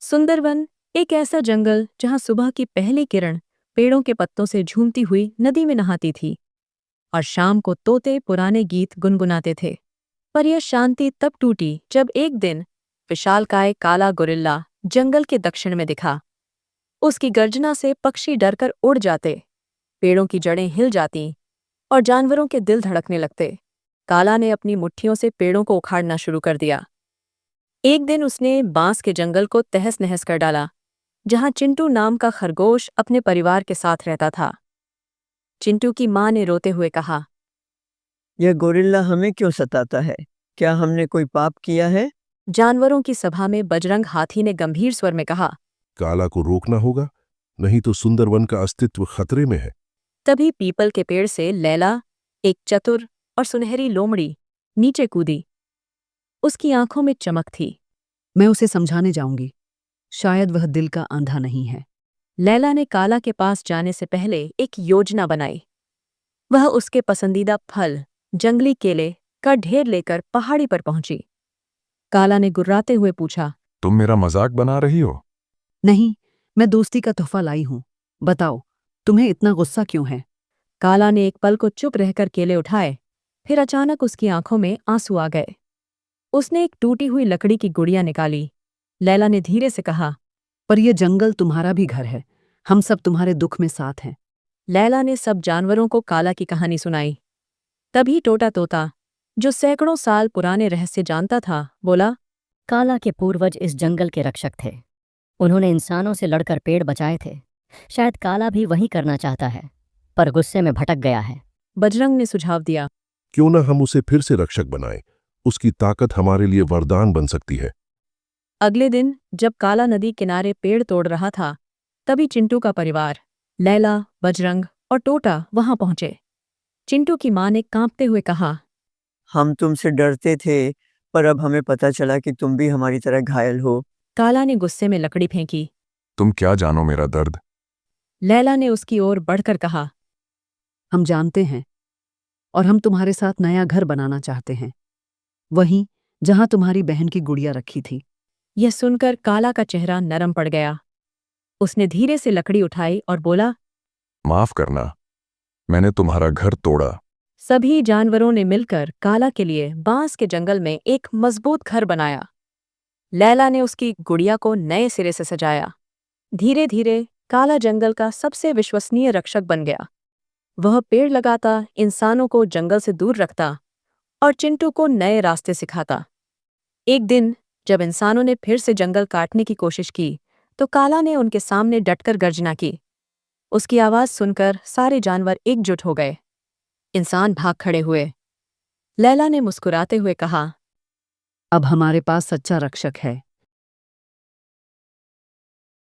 सुंदरवन एक ऐसा जंगल जहां सुबह की पहली किरण पेड़ों के पत्तों से झूमती हुई नदी में नहाती थी और शाम को तोते पुराने गीत गुनगुनाते थे। पर यह शांति तब टूटी जब एक दिन विशालकाय काला गोरिल्ला जंगल के दक्षिण में दिखा। उसकी गर्जना से पक्षी डरकर उड़ जाते, पेड़ों की जड़ें हिल जाती और जानवरों के दिल धड़कने लगते। काला ने अपनी मुट्ठियों से पेड़ों को उखाड़ना शुरू कर दिया। एक दिन उसने बांस के जंगल को तहस नहस कर डाला, जहां चिंटू नाम का खरगोश अपने परिवार के साथ रहता था। चिंटू की मां ने रोते हुए कहा, यह गोरिल्ला हमें क्यों सताता है? क्या हमने कोई पाप किया है? जानवरों की सभा में बजरंग हाथी ने गंभीर स्वर में कहा। काला को रोकना होगा, नहीं तो सुंदरवन का अस्तित्व खतरे में है। तभी पीपल के पेड़ से लैला, एक चतुर और सुनहरी लोमड़ी, नीचे कूदी। उसकी आंखों में चमक थी। मैं उसे समझाने जाऊंगी, शायद वह दिल का अंधा नहीं है। लैला ने काला के पास जाने से पहले एक योजना बनाई। वह उसके पसंदीदा फल, जंगली केले का ढेर लेकर पहाड़ी पर पहुंची। काला ने गुर्राते हुए पूछा, तुम मेरा मजाक बना रही हो? नहीं, मैं दोस्ती का तोहफा लाई हूं। बताओ, तुम्हें इतना गुस्सा क्यों है? काला ने एक पल को चुप रहकर केले उठाए, फिर अचानक उसकी आंखों में आंसू आ गए। उसने एक टूटी हुई लकड़ी की गुड़िया निकाली। लैला ने धीरे से कहा, पर यह जंगल तुम्हारा भी घर है। हम सब तुम्हारे दुख में साथ हैं। लैला ने सब जानवरों को काला की कहानी सुनाई। तभी टोटा तोता, जो सैकड़ों साल पुराने रहस्य जानता था, बोला, काला के पूर्वज इस जंगल के रक्षक थे। उन्होंने इंसानों से लड़कर पेड़ बचाए थे। शायद काला भी वही करना चाहता है, पर गुस्से में भटक गया है। बजरंग ने सुझाव दिया। क्यों न हम उसे फिर से रक्षक बनाएं? उसकी ताकत हमारे लिए वरदान बन सकती है। अगले दिन जब काला नदी किनारे पेड़ तोड़ रहा था, तभी चिंटू का परिवार, लैला, बजरंग और टोटा वहां पहुंचे। चिंटू की मां ने कांपते हुए कहा, हम तुमसे डरते थे, पर अब हमें पता चला कि तुम भी हमारी तरह घायल हो। काला ने गुस्से में लकड़ी फेंकी। तुम क्या जानो मेरा दर्द? लैला ने उसकी ओर बढ़कर कहा, हम जानते हैं, और हम तुम्हारे साथ नया घर बनाना चाहते हैं, वहीं जहां तुम्हारी बहन की गुड़िया रखी थी। यह सुनकर काला का चेहरा नरम पड़ गया। उसने धीरे से लकड़ी उठाई और बोला, माफ करना, मैंने तुम्हारा घर तोड़ा। सभी जानवरों ने मिलकर काला के लिए बांस के जंगल में एक मजबूत घर बनाया। लैला ने उसकी गुड़िया को नए सिरे से सजाया। धीरे धीरे काला जंगल का सबसे विश्वसनीय रक्षक बन गया। वह पेड़ लगाता, इंसानों को जंगल से दूर रखता और चिंटू को नए रास्ते सिखाता। एक दिन जब इंसानों ने फिर से जंगल काटने की कोशिश की, तो काला ने उनके सामने डटकर गर्जना की। उसकी आवाज सुनकर सारे जानवर एकजुट हो गए। इंसान भाग खड़े हुए। लैला ने मुस्कुराते हुए कहा, अब हमारे पास सच्चा रक्षक है।